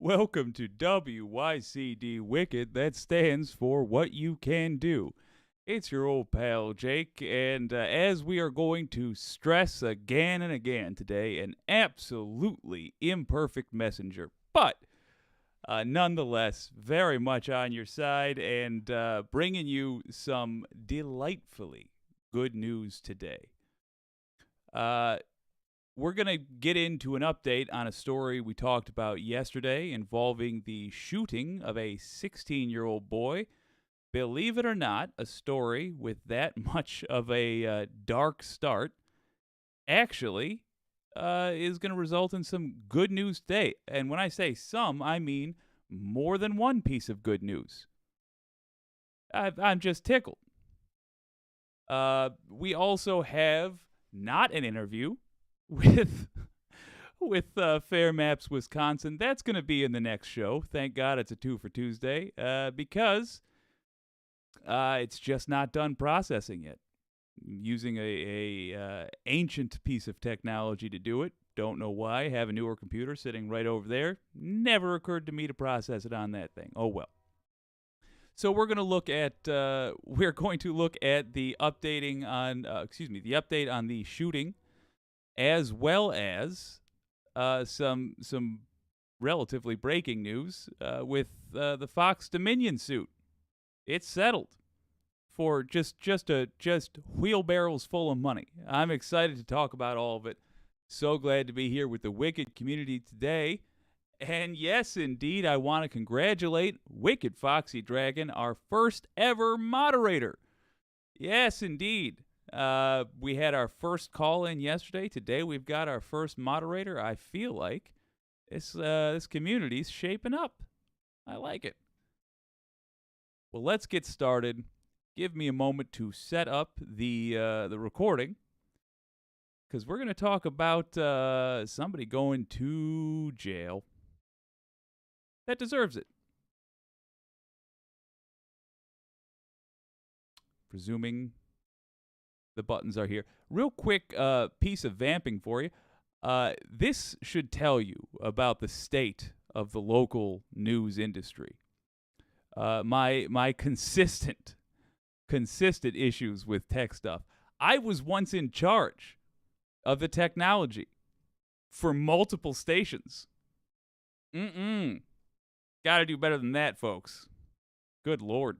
Welcome to WYCD Wicked. That stands for What You Can Do. It's your old pal Jake, and as we are going to stress again and again today, an absolutely imperfect messenger, but nonetheless very much on your side and bringing you some delightfully good news today. We're going to get into an update on a story we talked about yesterday involving the shooting of a 16-year-old boy. Believe it or not, a story with that much of a dark start actually is going to result in some good news today. And when I say some, I mean more than one piece of good news. I'm just tickled. We also have not an interview with Fair Maps Wisconsin. That's going to be in the next show. Thank God it's a 2 for Tuesday because it's just not done processing yet. Using a ancient piece of technology to do it. Don't know why. Have a newer computer sitting right over there. Never occurred to me to process it on that thing. Oh well. So we're going to look at the updating on the update on the shooting, as well as some relatively breaking news with the Fox Dominion suit. It's settled for just wheelbarrows full of money. I'm excited to talk about all of it. So glad to be here with the Wicked community today. And yes, indeed, I want to congratulate Wicked Foxy Dragon, our first ever moderator. Yes, indeed. We had our first call in yesterday. Today we've got our first moderator. I feel like this community's shaping up. I like it. Well, let's get started. Give me a moment to set up the recording, because we're going to talk about somebody going to jail that deserves it. Presuming the buttons are here. Real quick piece of vamping for you. This should tell you about the state of the local news industry. My consistent issues with tech stuff. I was once in charge of the technology for multiple stations. Gotta do better than that, folks. Good Lord.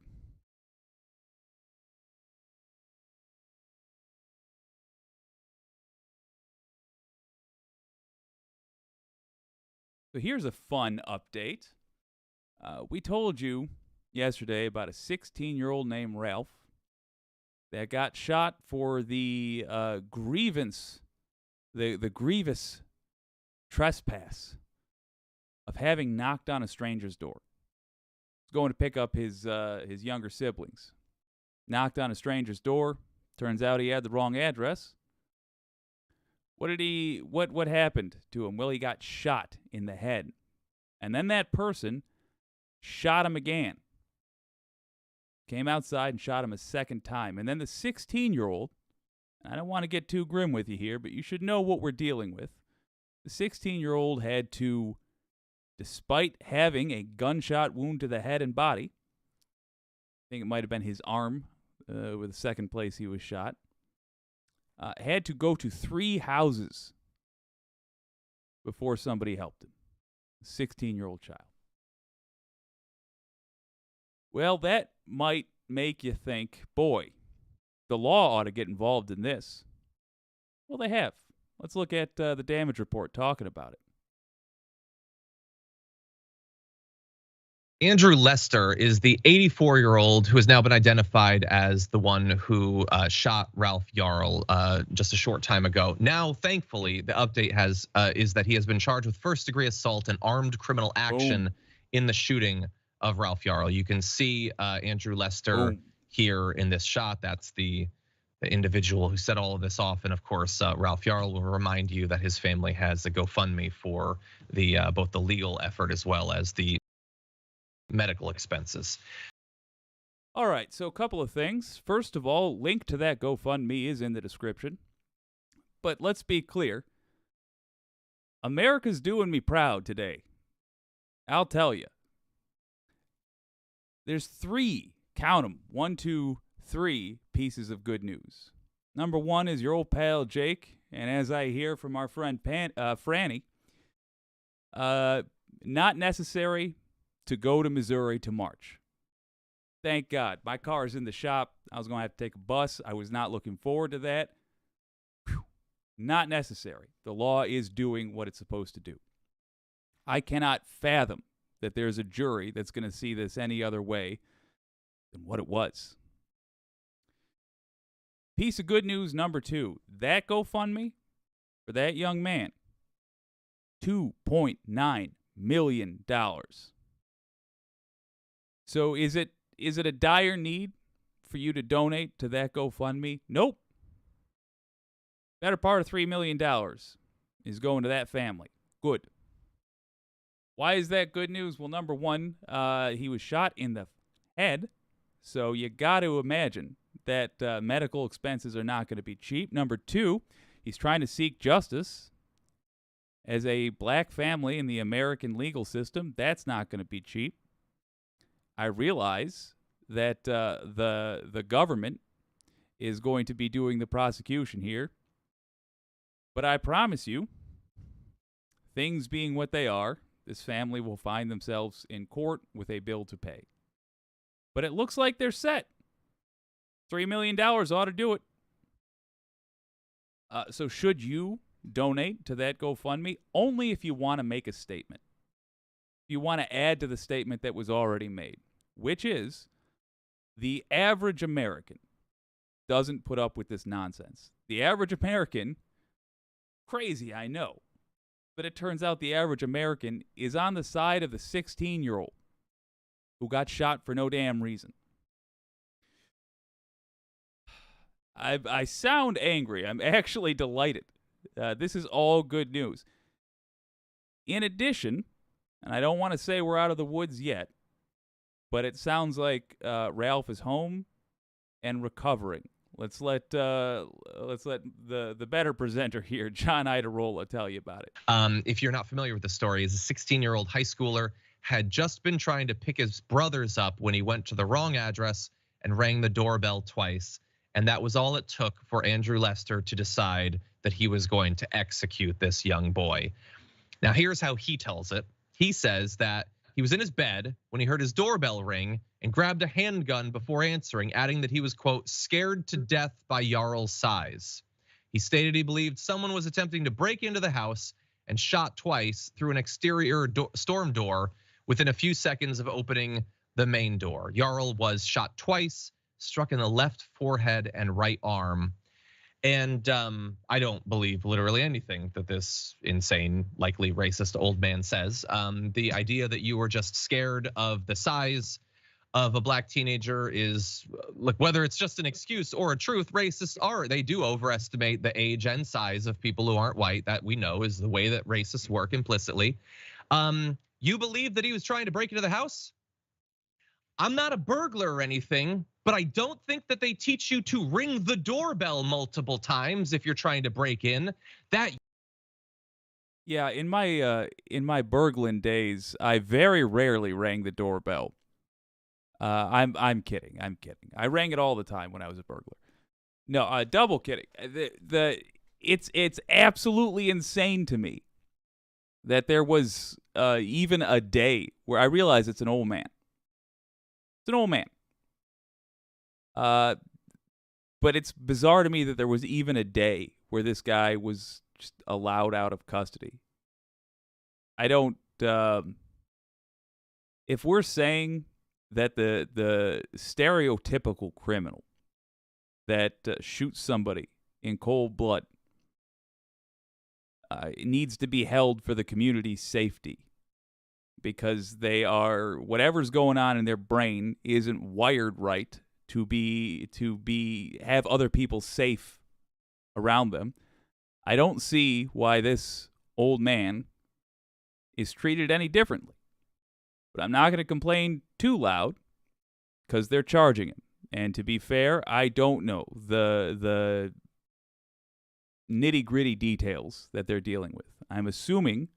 So here's a fun update. We told you yesterday about a 16-year-old named Ralph that got shot for the grievous trespass of having knocked on a stranger's door. He's going to pick up his younger siblings. Knocked on a stranger's door. Turns out he had the wrong address. What happened to him? Well, he got shot in the head. And then that person shot him again. Came outside and shot him a second time. And then the 16-year-old, I don't want to get too grim with you here, but you should know what we're dealing with. The 16-year-old had to, despite having a gunshot wound to the head and body, I think it might have been his arm with the second place he was shot, had to go to 3 houses before somebody helped him. A 16-year-old child. Well, that might make you think, boy, the law ought to get involved in this. Well, they have. Let's look at the damage report talking about it. Andrew Lester is the 84-year-old who has now been identified as the one who shot Ralph Yarl just a short time ago. Now, thankfully, the update is that he has been charged with first-degree assault and armed criminal action in the shooting of Ralph Yarl. You can see Andrew Lester here in this shot. That's the individual who set all of this off. And of course, Ralph Yarl will remind you that his family has a GoFundMe for the both the legal effort as well as the medical expenses. All right, so a couple of things. First of all, link to that GoFundMe is in the description. But let's be clear. America's doing me proud today. I'll tell you. There's three, count them, 1, 2, 3 pieces of good news. Number one is your old pal Jake, and as I hear from our friend Franny, not necessary to go to Missouri to march. Thank God. My car is in the shop. I was going to have to take a bus. I was not looking forward to that. Whew. Not necessary. The law is doing what it's supposed to do. I cannot fathom that there's a jury that's going to see this any other way than what it was. Piece of good news number 2. That GoFundMe for that young man, $2.9 million. So is it a dire need for you to donate to that GoFundMe? Nope. Better part of $3 million is going to that family. Good. Why is that good news? Well, number one, he was shot in the head, so you got to imagine that medical expenses are not going to be cheap. Number two, he's trying to seek justice as a black family in the American legal system. That's not going to be cheap. I realize that the government is going to be doing the prosecution here, but I promise you, things being what they are, this family will find themselves in court with a bill to pay. But it looks like they're set. $3 million ought to do it. So should you donate to that GoFundMe? Only if you want to make a statement. If you want to add to the statement that was already made, which is the average American doesn't put up with this nonsense. The average American, crazy, I know, but it turns out the average American is on the side of the 16-year-old who got shot for no damn reason. I sound angry. I'm actually delighted. This is all good news. In addition, and I don't want to say we're out of the woods yet, but it sounds like Ralph is home and recovering. Let's let the better presenter here, John Idarola, tell you about it. If you're not familiar with the story, is a 16-year-old high schooler had just been trying to pick his brothers up when he went to the wrong address and rang the doorbell twice. And that was all it took for Andrew Lester to decide that he was going to execute this young boy. Now, here's how he tells it. He says that he was in his bed when he heard his doorbell ring and grabbed a handgun before answering, adding that he was, quote, scared to death by Yarl's size. He stated he believed someone was attempting to break into the house and shot twice through an exterior storm door within a few seconds of opening the main door. Yarl was shot twice, struck in the left forehead and right arm. And I don't believe literally anything that this insane, likely racist old man says. The idea that you were just scared of the size of a black teenager is, look, whether it's just an excuse or a truth, racists they do overestimate the age and size of people who aren't white. That we know is the way that racists work implicitly. You believe that he was trying to break into the house? I'm not a burglar or anything, but I don't think that they teach you to ring the doorbell multiple times if you're trying to break in. Yeah, in my burgling days, I very rarely rang the doorbell. I'm kidding. I rang it all the time when I was a burglar. No, double kidding. It's absolutely insane to me that there was even a day where I realize it's an old man. It's an old man. But it's bizarre to me that there was even a day where this guy was just allowed out of custody. I don't. If we're saying that the stereotypical criminal that shoots somebody in cold blood needs to be held for the community's safety, because they are, whatever's going on in their brain isn't wired right to have other people safe around them. I don't see why this old man is treated any differently. But I'm not going to complain too loud because they're charging him. And to be fair, I don't know the nitty-gritty details that they're dealing with. I'm assuming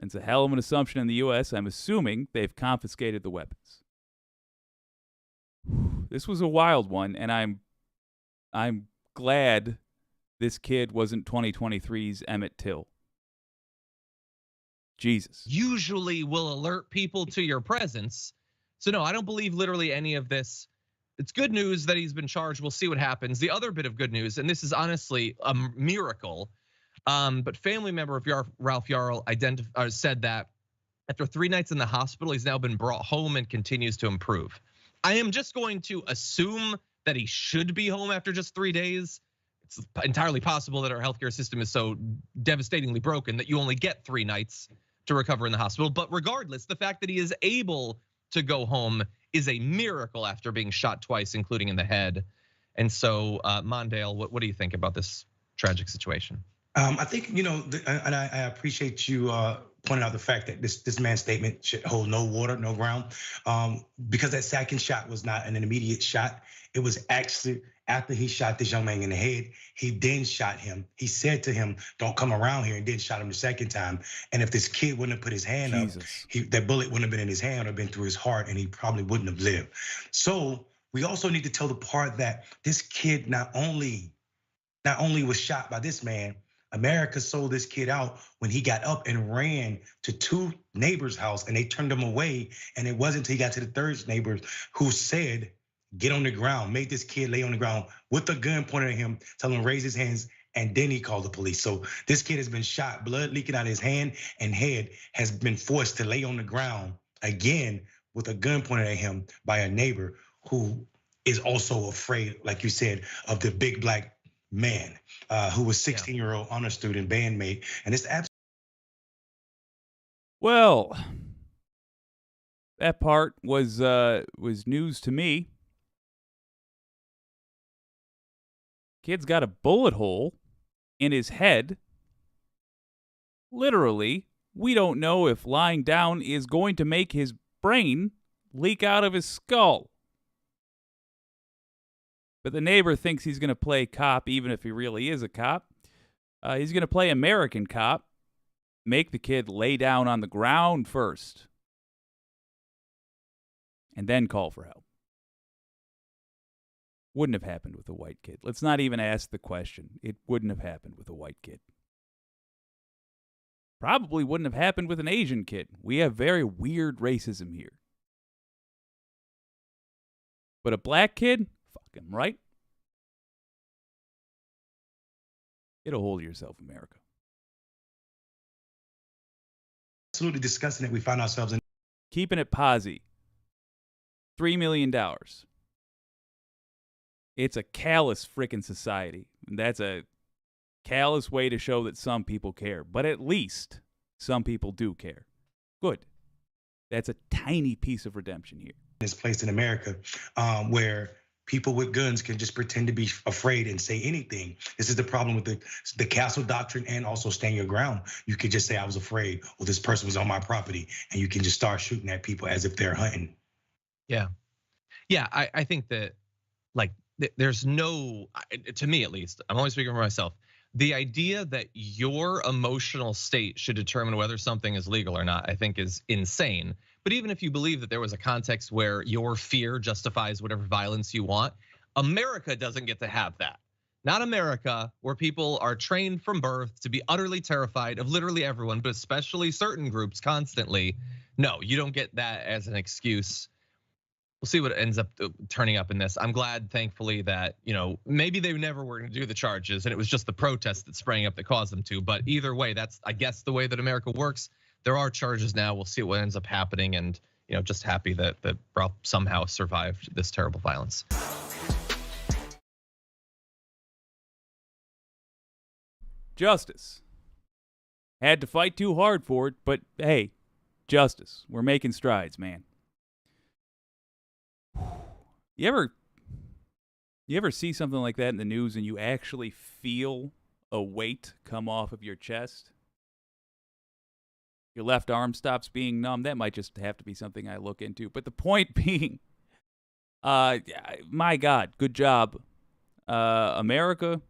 It's a hell of an assumption in the U.S. I'm assuming they've confiscated the weapons. This was a wild one, and I'm glad this kid wasn't 2023's Emmett Till. Jesus. Usually will alert people to your presence. So no, I don't believe literally any of this. It's good news that he's been charged. We'll see what happens. The other bit of good news, and this is honestly a miracle, but family member of Ralph Yarl said that after 3 nights in the hospital, he's now been brought home and continues to improve. I am just going to assume that he should be home after just 3 days. It's entirely possible that our healthcare system is so devastatingly broken that you only get 3 nights to recover in the hospital. But regardless, the fact that he is able to go home is a miracle after being shot twice, including in the head. And so, Mondale, what do you think about this tragic situation? I think, and I appreciate you pointing out the fact that this man's statement should hold no water, no ground, because that second shot was not an immediate shot. It was actually after he shot this young man in the head, he then shot him. He said to him, "Don't come around here," and then shot him the second time. And if this kid wouldn't have put his hand up, that bullet wouldn't have been in his hand or been through his heart, and he probably wouldn't have lived. So we also need to tell the part that this kid not only was shot by this man, America sold this kid out when he got up and ran to 2 neighbors' house and they turned him away. And it wasn't until he got to the 3rd neighbor who said, "Get on the ground," made this kid lay on the ground with a gun pointed at him, telling him to raise his hands, and then he called the police. So this kid has been shot, blood leaking out of his hand and head, has been forced to lay on the ground again with a gun pointed at him by a neighbor who is also afraid, like you said, of the big black man who was 16-year-old honor student bandmate. And it's absolutely. Well, that part was news to me. Kid's got a bullet hole in his head. Literally, we don't know if lying down is going to make his brain leak out of his skull. But the neighbor thinks he's going to play cop, even if he really is a cop. He's going to play American cop, make the kid lay down on the ground first, and then call for help. Wouldn't have happened with a white kid. Let's not even ask the question. It wouldn't have happened with a white kid. Probably wouldn't have happened with an Asian kid. We have very weird racism here. But a black kid? Fuck him, right? Get a hold of yourself, America. Absolutely disgusting that we find ourselves in. Keeping it posy. $3 million. It's a callous frickin' society. And that's a callous way to show that some people care. But at least some people do care. Good. That's a tiny piece of redemption here. This place in America where people with guns can just pretend to be afraid and say anything. This is the problem with the Castle Doctrine and also stand your ground. You could just say, "I was afraid," or "This person was on my property," and you can just start shooting at people as if they're hunting. Yeah. I think that there's no, to me at least, I'm only speaking for myself, the idea that your emotional state should determine whether something is legal or not, I think is insane. But even if you believe that there was a context where your fear justifies whatever violence you want, America doesn't get to have that. Not America, where people are trained from birth to be utterly terrified of literally everyone, but especially certain groups constantly. No, you don't get that as an excuse. We'll see what ends up turning up in this. I'm glad, thankfully, that maybe they never were going to do the charges, and it was just the protest that sprang up that caused them to. But either way, that's, I guess, the way that America works. There are charges now. We'll see what ends up happening, and just happy that Ralph somehow survived this terrible violence. Justice. Had to fight too hard for it, but hey, justice. We're making strides, man. You ever see something like that in the news and you actually feel a weight come off of your chest? Your left arm stops being numb. That might just have to be something I look into. But the point being, my God, good job, America.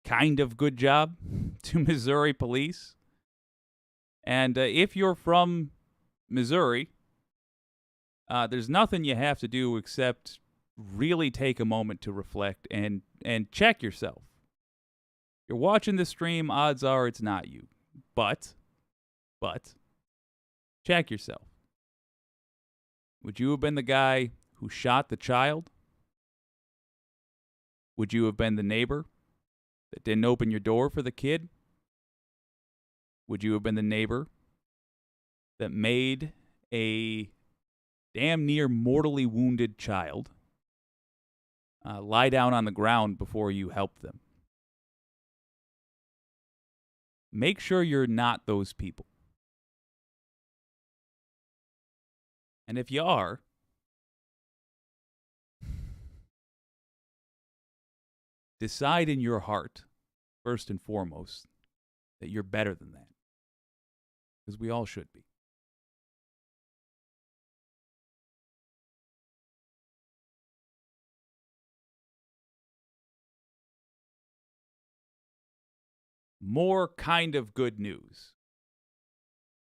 Kind of good job to Missouri police. And if you're from Missouri, there's nothing you have to do except really take a moment to reflect and check yourself. You're watching the stream, odds are it's not you. But, check yourself. Would you have been the guy who shot the child? Would you have been the neighbor that didn't open your door for the kid? Would you have been the neighbor that made a damn near mortally wounded child lie down on the ground before you helped them? Make sure you're not those people. And if you are, decide in your heart, first and foremost, that you're better than that. Because we all should be. More kind of good news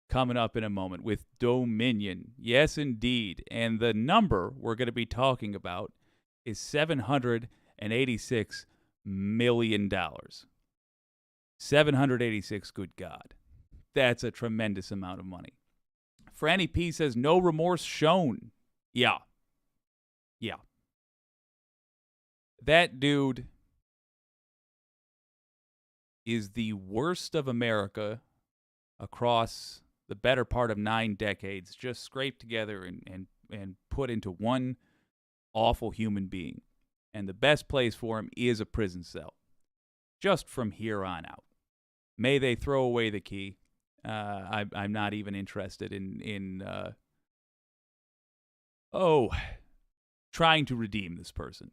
coming up in a moment with Dominion. Yes, indeed. And the number we're going to be talking about is $786 million. 786, good God. That's a tremendous amount of money. Franny P says, no remorse shown. Yeah. That dude is the worst of America across the better part of 9 decades, just scraped together and put into one awful human being. And the best place for him is a prison cell, just from here on out. May they throw away the key. I'm not even interested in trying to redeem this person.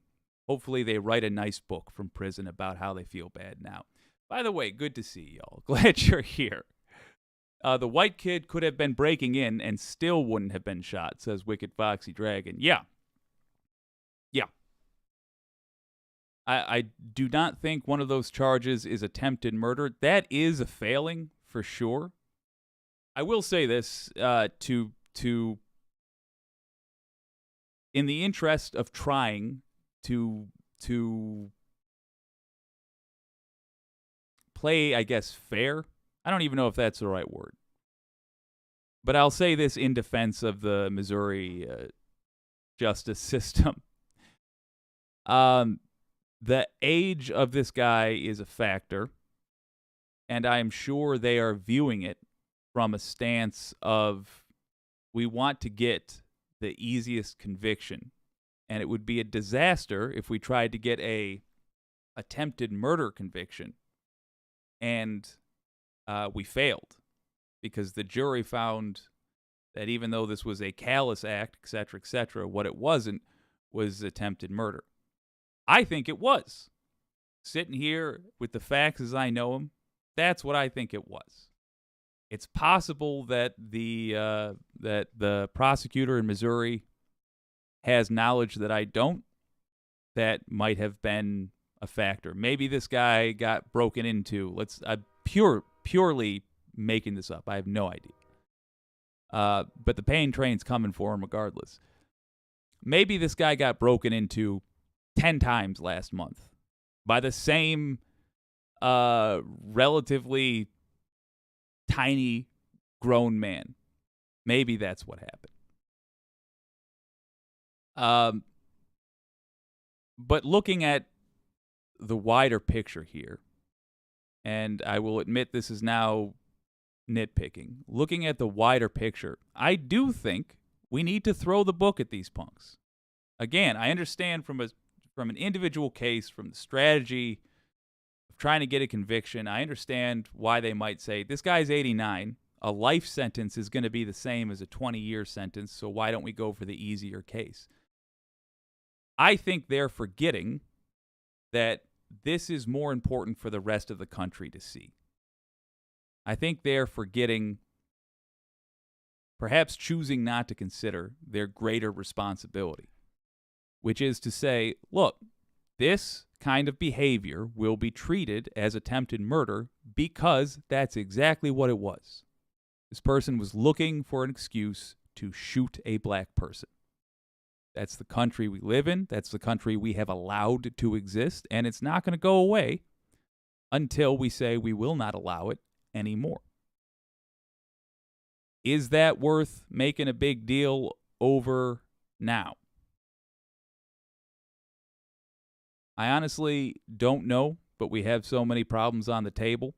Hopefully they write a nice book from prison about how they feel bad now. By the way, good to see y'all. Glad you're here. The white kid could have been breaking in and still wouldn't have been shot, says Wicked Foxy Dragon. Yeah. I do not think one of those charges is attempted murder. That is a failing, for sure. I will say this, in the interest of trying to play, I guess, fair. I don't even know if that's the right word. But I'll say this in defense of the Missouri justice system. The age of this guy is a factor, and I'm sure they are viewing it from a stance of, we want to get the easiest conviction, and it would be a disaster if we tried to get a attempted murder conviction, and we failed, because the jury found that even though this was a callous act, etc., what it wasn't was attempted murder. I think it was. Sitting here with the facts as I know them, that's what I think it was. It's possible that the prosecutor in Missouri has knowledge that I don't. That might have been a factor. Maybe this guy got broken into. I'm purely making this up. I have no idea. But the pain train's coming for him regardless. Maybe this guy got broken into 10 times last month by the same relatively tiny grown man. Maybe that's what happened. But looking at the wider picture here, and I will admit this is now nitpicking, looking at the wider picture, I do think we need to throw the book at these punks. Again, I understand from an individual case, from the strategy of trying to get a conviction, I understand why they might say, this guy's 89, a life sentence is going to be the same as a 20-year sentence, so why don't we go for the easier case? I think they're forgetting that this is more important for the rest of the country to see. I think they're forgetting, perhaps choosing not to consider their greater responsibility, which is to say, look, this kind of behavior will be treated as attempted murder because that's exactly what it was. This person was looking for an excuse to shoot a black person. That's the country we live in. That's the country we have allowed to exist, and it's not going to go away until we say we will not allow it anymore. Is that worth making a big deal over now? I honestly don't know, but we have so many problems on the table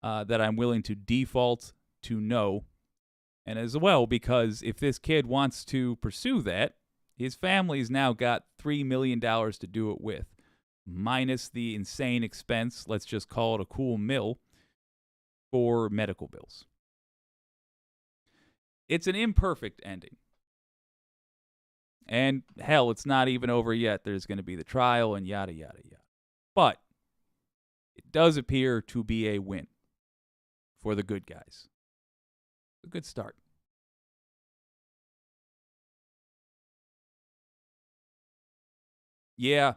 that I'm willing to default to no. And as well, because if this kid wants to pursue that, his family's now got $3 million to do it with, minus the insane expense, let's just call it a cool mill, for medical bills. It's an imperfect ending. And hell, it's not even over yet. There's going to be the trial and yada, yada, yada. But it does appear to be a win for the good guys. A good start. Yeah,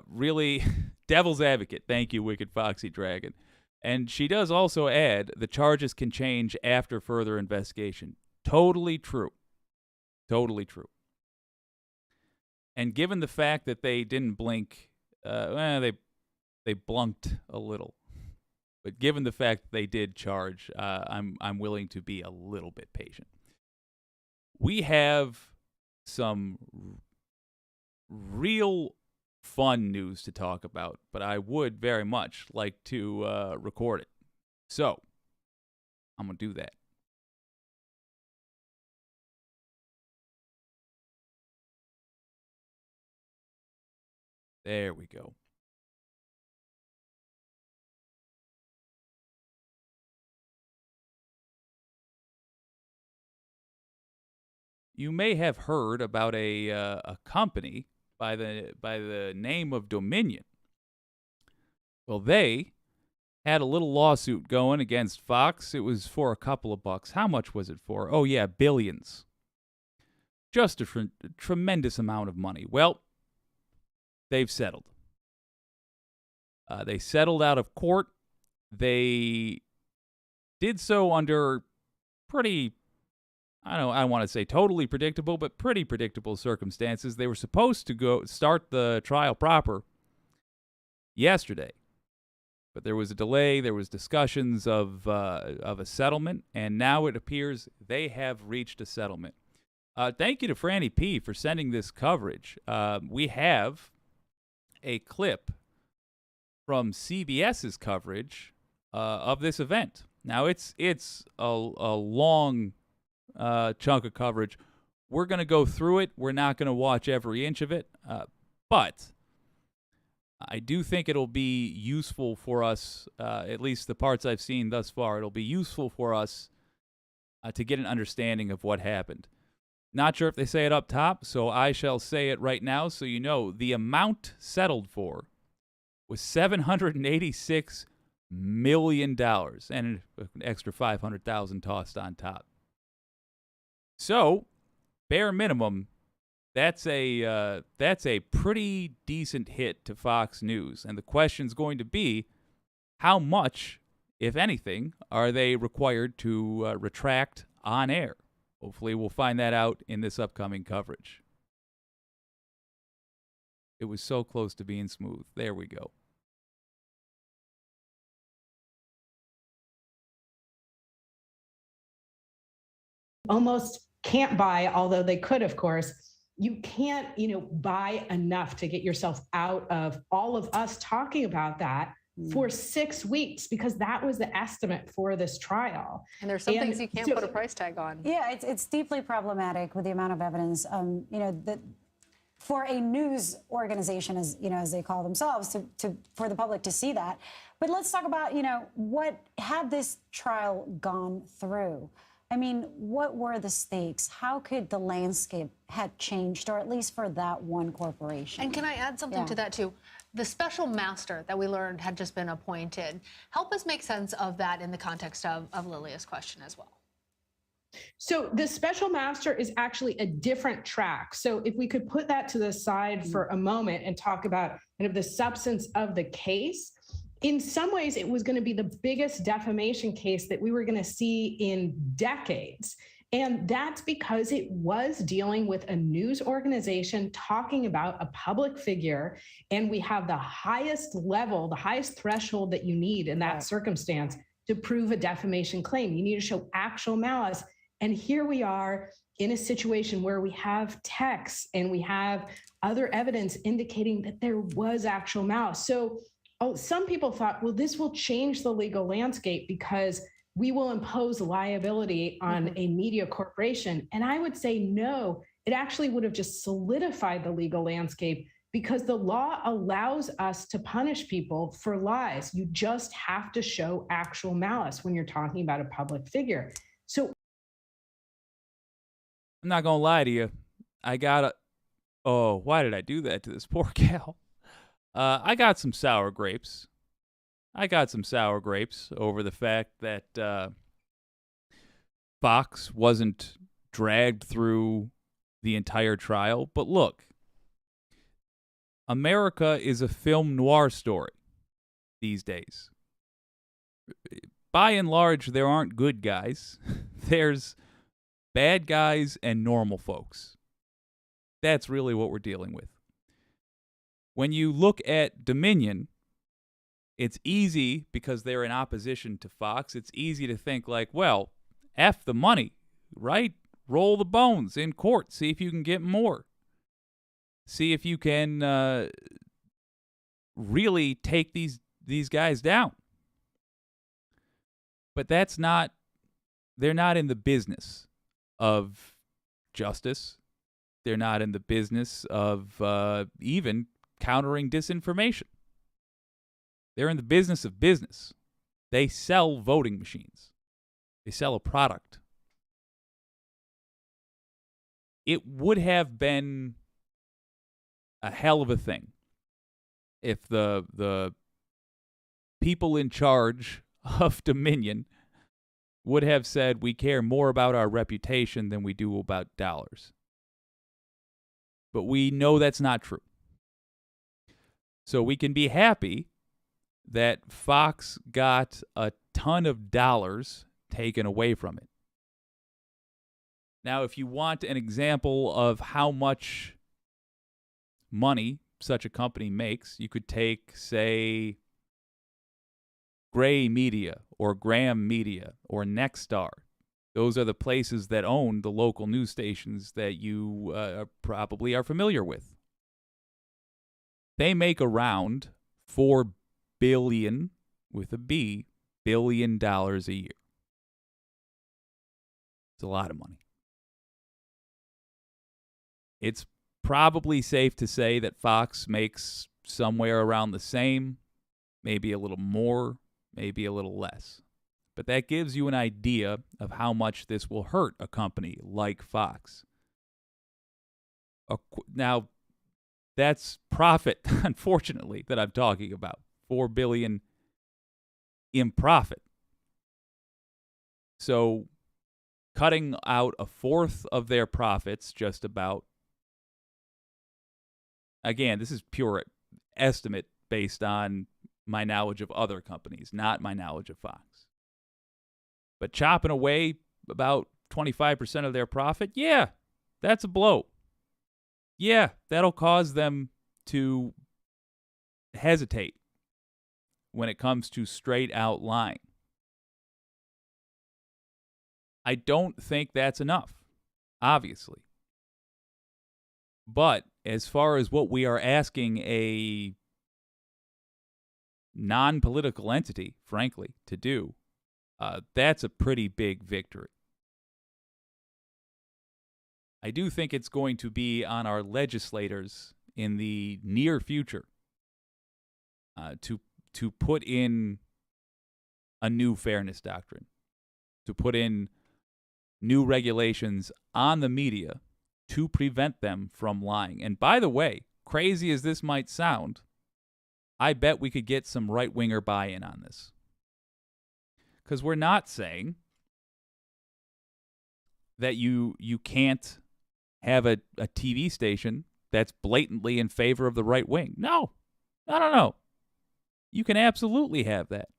really, devil's advocate. Thank you, Wicked Foxy Dragon. And she does also add, the charges can change after further investigation. Totally true. Totally true. And given the fact that they didn't blink, they blunked a little. But given the fact that they did charge, I'm willing to be a little bit patient. We have some real fun news to talk about, but I would very much like to record it. So, I'm going to do that. There we go. You may have heard about a company by the name of Dominion. Well, they had a little lawsuit going against Fox. It was for a couple of bucks. How much was it for? Oh, yeah, billions. Just a tremendous amount of money. Well, they've settled. They settled out of court. They did so under pretty, I don't want to say totally predictable, but pretty predictable circumstances. They were supposed to go start the trial proper yesterday, but there was a delay. There was discussions of a settlement, and now it appears they have reached a settlement. Thank you to Franny P for sending this coverage. We have a clip from CBS's coverage of this event. Now it's a long chunk of coverage. We're going to go through it. We're not going to watch every inch of it, but I do think it'll be useful for us, at least the parts I've seen thus far, it'll be useful for us to get an understanding of what happened. Not sure if they say it up top, so I shall say it right now so you know. The amount settled for was $786 million and an extra $500,000 tossed on top. So, bare minimum, that's a pretty decent hit to Fox News. And the question's going to be, how much, if anything, are they required to retract on air? Hopefully we'll find that out in this upcoming coverage. It was so close to being smooth. There we go. Almost can't buy, although they could, of course. You can't, buy enough to get yourself out of all of us talking about that for 6 weeks, because that was the estimate for this trial. And there's some things you can't put a price tag on. Yeah, it's deeply problematic with the amount of evidence. That for a news organization, as they call themselves, for the public to see that. But let's talk about, what had this trial gone through. I mean, what were the stakes? How could the landscape have changed, or at least for that one corporation? And can I add something to that, too? The special master that we learned had just been appointed. Help us make sense of that in the context of Lilia's question as well. So the special master is actually a different track. So if we could put that to the side for a moment and talk about kind of the substance of the case. in some ways, it was going to be the biggest defamation case that we were going to see in decades. And that's because it was dealing with a news organization talking about a public figure. And we have the highest level, the highest threshold that you need in that circumstance to prove a defamation claim. You need to show actual malice. And here we are in a situation where we have texts and we have other evidence indicating that there was actual malice. So some people thought, well, this will change the legal landscape because we will impose liability on a media corporation. And I would say, no, it actually would have just solidified the legal landscape because the law allows us to punish people for lies. You just have to show actual malice when you're talking about a public figure. So I'm not going to lie to you. Why did I do that to this poor gal? I got some sour grapes. Over the fact that Fox wasn't dragged through the entire trial. But look, America is a film noir story these days. By and large, there aren't good guys. There's bad guys and normal folks. That's really what we're dealing with. When you look at Dominion, it's easy, because they're in opposition to Fox, it's easy to think like, well, F the money, right? Roll the bones in court. See if you can get more. See if you can really take these guys down. But they're not in the business of justice. They're not in the business of even countering disinformation. They're in the business of business. They sell voting machines. They sell a product. It would have been a hell of a thing if the people in charge of Dominion would have said, we care more about our reputation than we do about dollars. But we know that's not true. So we can be happy that Fox got a ton of dollars taken away from it. Now, if you want an example of how much money such a company makes, you could take, say, Gray Media or Graham Media or Nexstar. Those are the places that own the local news stations that you probably are familiar with. They make around $4 billion, with a B, $billion a year. It's a lot of money. It's probably safe to say that Fox makes somewhere around the same, maybe a little more, maybe a little less. But that gives you an idea of how much this will hurt a company like Fox. Now, that's profit, unfortunately, that I'm talking about. $4 billion in profit. So cutting out a fourth of their profits, just about. Again, this is pure estimate based on my knowledge of other companies, not my knowledge of Fox. But chopping away about 25% of their profit, yeah, that's a blow. Yeah, that'll cause them to hesitate when it comes to straight out lying. I don't think that's enough, obviously. But as far as what we are asking a non-political entity, frankly, to do, that's a pretty big victory. I do think it's going to be on our legislators in the near future to put in a new fairness doctrine, to put in new regulations on the media to prevent them from lying. And by the way, crazy as this might sound, I bet we could get some right-winger buy-in on this. Because we're not saying that you can't have a TV station that's blatantly in favor of the right wing. No. You can absolutely have that.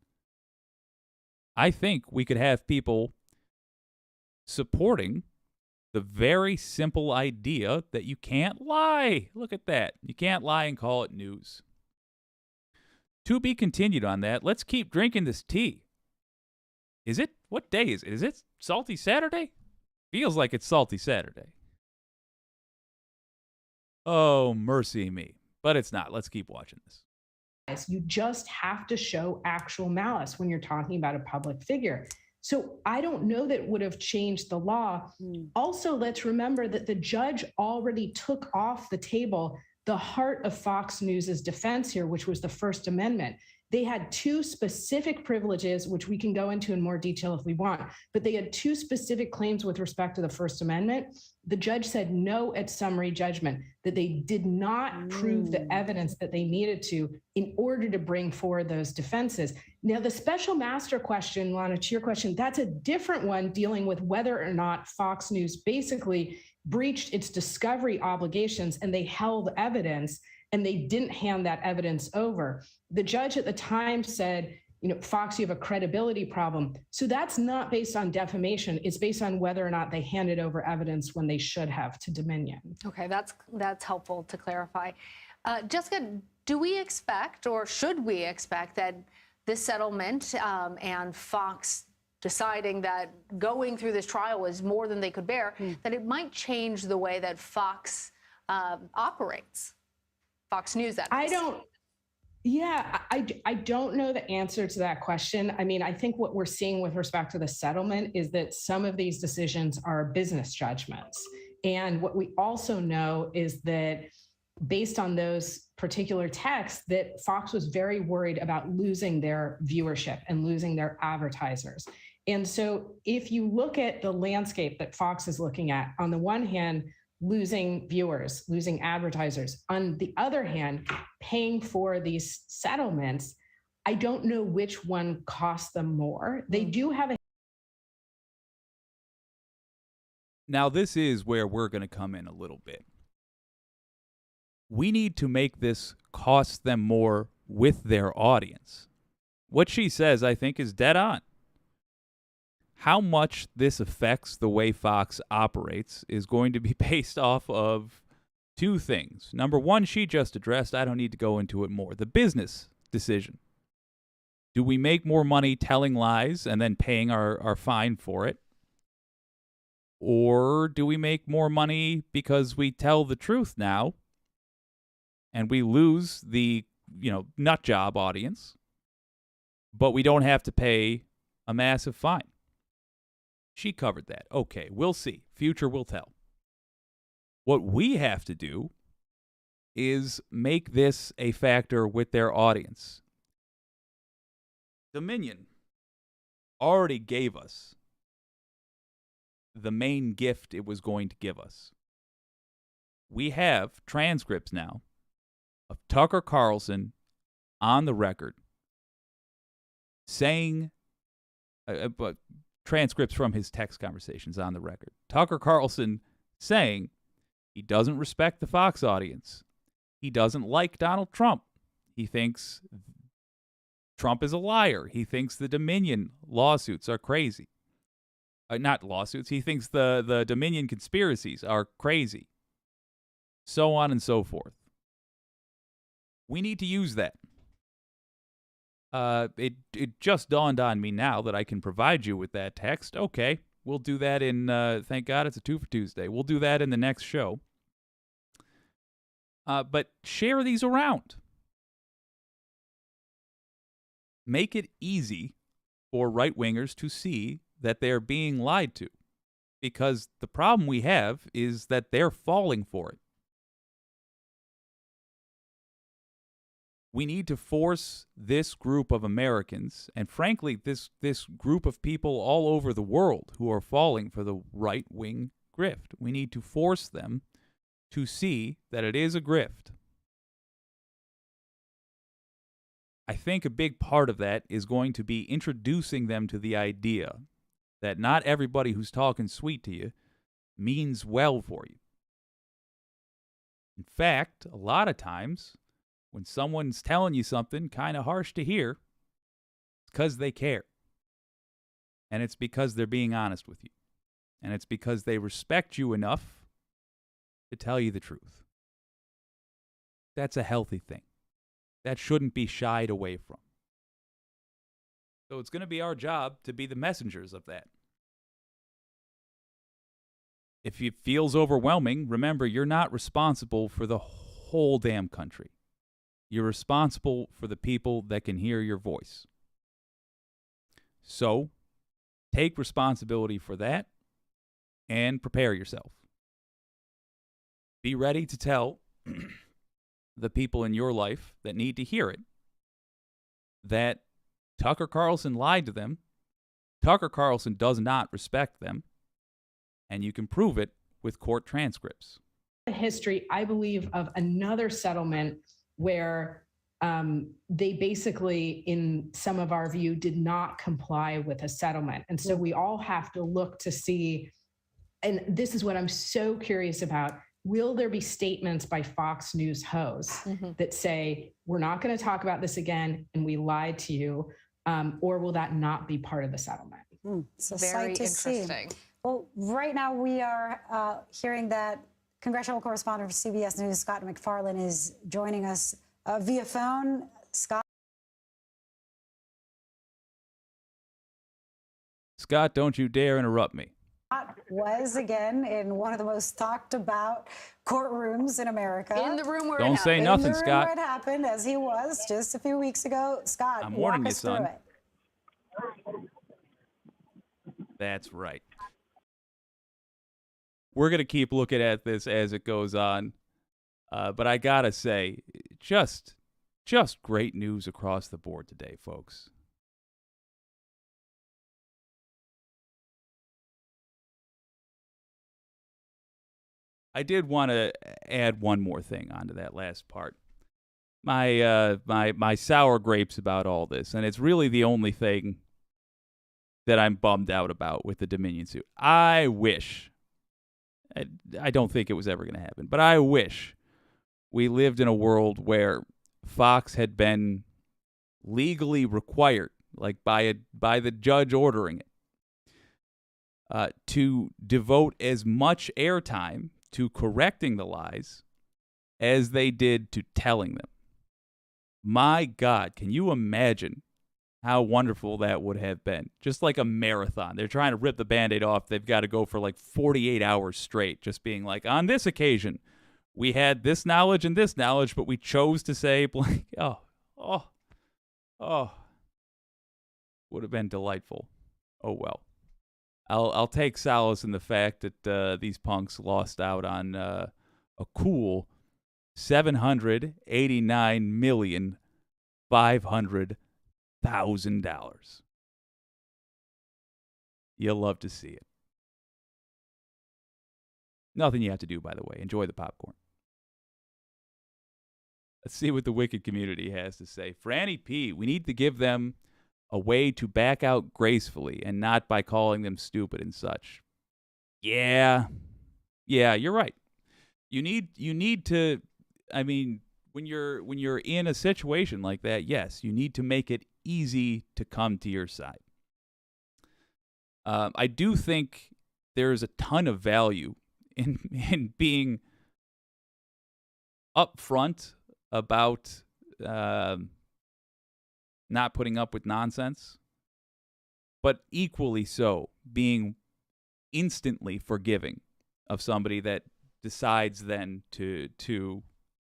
I think we could have people supporting the very simple idea that you can't lie. Look at that. You can't lie and call it news. To be continued on that, let's keep drinking this tea. Is it? What day is it? Is it Salty Saturday? Feels like it's Salty Saturday. Oh, mercy me. But it's not. Let's keep watching this. You just have to show actual malice when you're talking about a public figure. So I don't know that would have changed the law. Also, let's remember that the judge already took off the table the heart of Fox News's defense here, which was the First Amendment. They had two specific privileges, which we can go into in more detail if we want, but they had two specific claims with respect to the First Amendment. The judge said no at summary judgment, that they did not prove the evidence that they needed to in order to bring forward those defenses. Now, the special master question, Lana, to your question, that's a different one dealing with whether or not Fox News basically breached its discovery obligations and they held evidence and they didn't hand that evidence over. The judge at the time said, Fox, you have a credibility problem. So that's not based on defamation. It's based on whether or not they handed over evidence when they should have to Dominion. Okay, that's helpful to clarify. Jessica, do we expect, or should we expect, that this settlement and Fox deciding that going through this trial was more than they could bear, that it might change the way that Fox operates? Fox News, that is. I don't know the answer to that question. I mean, I think what we're seeing with respect to the settlement is that some of these decisions are business judgments. And what we also know is that based on those particular texts, that Fox was very worried about losing their viewership and losing their advertisers. And so if you look at the landscape that Fox is looking at, on the one hand, losing viewers, losing advertisers. On the other hand, paying for these settlements, I don't know which one costs them more. They do have a... Now, this is where we're going to come in a little bit. We need to make this cost them more with their audience. What she says, I think, is dead on. How much this affects the way Fox operates is going to be based off of two things. Number one, she just addressed, I don't need to go into it more, the business decision. Do we make more money telling lies and then paying our fine for it? Or do we make more money because we tell the truth now and we lose the, nut job audience, but we don't have to pay a massive fine? She covered that. Okay, we'll see. Future will tell. What we have to do is make this a factor with their audience. Dominion already gave us the main gift it was going to give us. We have transcripts now of Tucker Carlson on the record saying, but transcripts from his text conversations on the record. Tucker Carlson saying he doesn't respect the Fox audience. He doesn't like Donald Trump. He thinks Trump is a liar. He thinks the Dominion lawsuits are crazy. Not lawsuits. He thinks the Dominion conspiracies are crazy. So on and so forth. We need to use that. It just dawned on me now that I can provide you with that text. Okay, we'll do that in, thank God it's a 2 for Tuesday. We'll do that in the next show. But share these around. Make it easy for right-wingers to see that they're being lied to. Because the problem we have is that they're falling for it. We need to force this group of Americans, and frankly, this group of people all over the world who are falling for the right-wing grift. We need to force them to see that it is a grift. I think a big part of that is going to be introducing them to the idea that not everybody who's talking sweet to you means well for you. In fact, a lot of times, When someone's telling you something kind of harsh to hear, it's because they care. And it's because they're being honest with you. And it's because they respect you enough to tell you the truth. That's a healthy thing. That shouldn't be shied away from. So it's going to be our job to be the messengers of that. If it feels overwhelming, remember, you're not responsible for the whole damn country. You're responsible for the people that can hear your voice. So, take responsibility for that and prepare yourself. Be ready to tell the people in your life that need to hear it that Tucker Carlson lied to them. Tucker Carlson does not respect them. And you can prove it with court transcripts. The history, I believe, of another settlement where they basically, in some of our view, did not comply with a settlement. And so we all have to look to see, and this is what I'm so curious about, will there be statements by Fox News hosts that say, we're not going to talk about this again and we lied to you, or will that not be part of the settlement? It's a Very sight to see. interesting. Well, right now we are hearing that congressional correspondent for CBS News, Scott McFarland, is joining us via phone. Scott? Scott, don't you dare interrupt me. Scott was, again, in one of the most talked about courtrooms in America. In the room where Don't it say happened. nothing, in the room Scott. where it happened, as he was just a few weeks ago. Scott, I'm walk warning you, us through son. it. That's right. We're going to keep looking at this as it goes on. But I got to say, just great news across the board today, folks. I did want to add one more thing onto that last part. My sour grapes about all this, and it's really the only thing that I'm bummed out about with the Dominion suit. I wish, I don't think it was ever going to happen, but I wish we lived in a world where Fox had been legally required, like by the judge ordering it, to devote as much airtime to correcting the lies as they did to telling them. My God, can you imagine how wonderful that would have been? Just like a marathon. They're trying to rip the Band-Aid off. They've got to go for like 48 hours straight, just being like, on this occasion, we had this knowledge and this knowledge, but we chose to say blank. Oh. Would have been delightful. Oh, well. I'll take solace in the fact that these punks lost out on a cool $789,500,000. You'll love to see it. Nothing you have to do, by the way. Enjoy the popcorn. Let's see what the wicked community has to say. Franny P, we need to give them a way to back out gracefully and not by calling them stupid and such. Yeah, you're right. You need to, I mean, when you're in a situation like that, yes, you need to make it easy to come to your side. I do think there's a ton of value in being upfront about not putting up with nonsense, but equally so being instantly forgiving of somebody that decides then to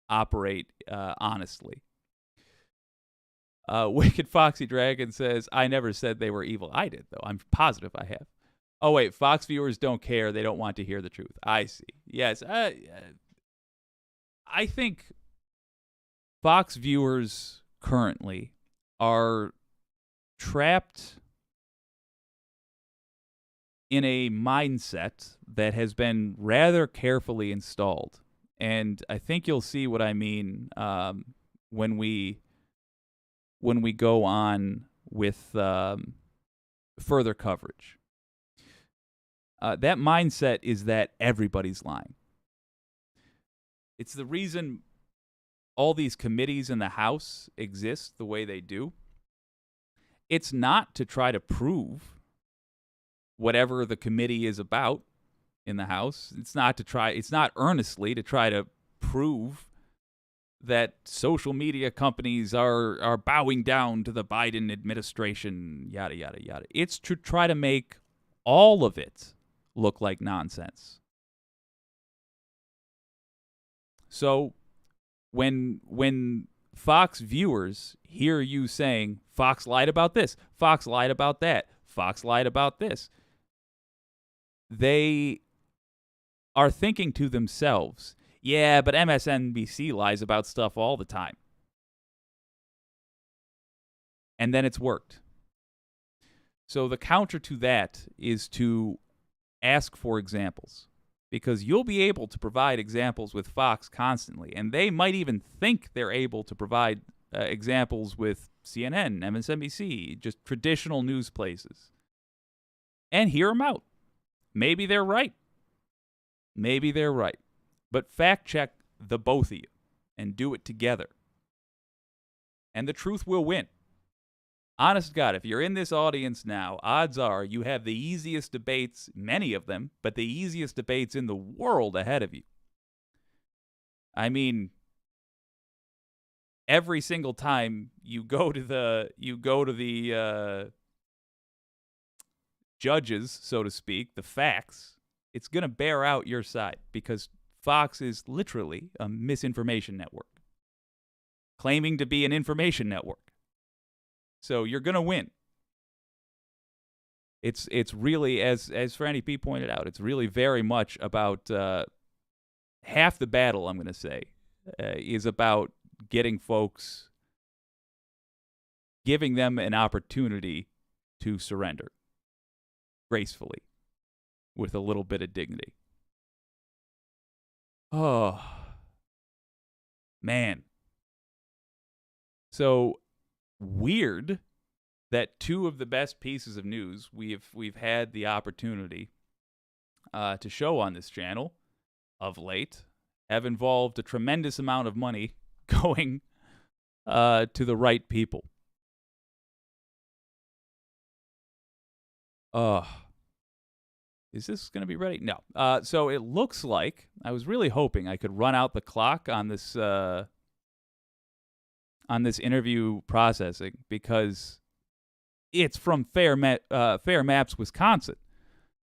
operate honestly. Wicked Foxy Dragon says, I never said they were evil. I did, though. I'm positive I have. Oh, wait, Fox viewers don't care. They don't want to hear the truth. I see. Yes. I think Fox viewers currently are trapped in a mindset that has been rather carefully installed. And I think you'll see what I mean when we go on with further coverage. That mindset is that everybody's lying. It's the reason all these committees in the House exist the way they do, it's not to try to prove whatever the committee is about in the House. It's not earnestly to try to prove that social media companies are bowing down to the Biden administration, yada, yada, yada. It's to try to make all of it look like nonsense. So when Fox viewers hear you saying, Fox lied about this, Fox lied about that, Fox lied about this, they are thinking to themselves, yeah, but MSNBC lies about stuff all the time. And then it's worked. So the counter to that is to ask for examples, because you'll be able to provide examples with Fox constantly, and they might even think they're able to provide examples with CNN, MSNBC, just traditional news places, and hear them out. Maybe they're right. Maybe they're right. But fact check the both of you and do it together. And the truth will win. Honest to God, if you're in this audience now, odds are you have the easiest debates, many of them, but the easiest debates in the world ahead of you. I mean, every single time you go to the judges, so to speak, the facts, it's going to bear out your side, because Fox is literally a misinformation network, claiming to be an information network. So you're going to win. It's really, as Franny P pointed out, it's really very much about half the battle, I'm going to say, is about getting folks, giving them an opportunity to surrender gracefully with a little bit of dignity. Oh, man. So weird that two of the best pieces of news we've had the opportunity to show on this channel of late have involved a tremendous amount of money going to the right people. Is this going to be ready? No. So it looks like I was really hoping I could run out the clock on this interview processing, because it's from Fair Maps, Wisconsin.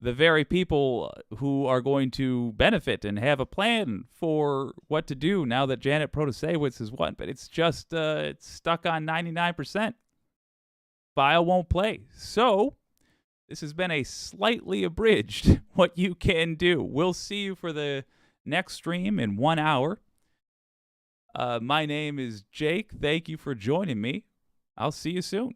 The very people who are going to benefit and have a plan for what to do now that Janet Protasewicz has won. But it's just it's stuck on 99%. File won't play. So this has been a slightly abridged what you can do. We'll see you for the next stream in 1 hour. My name is Jake. Thank you for joining me. I'll see you soon.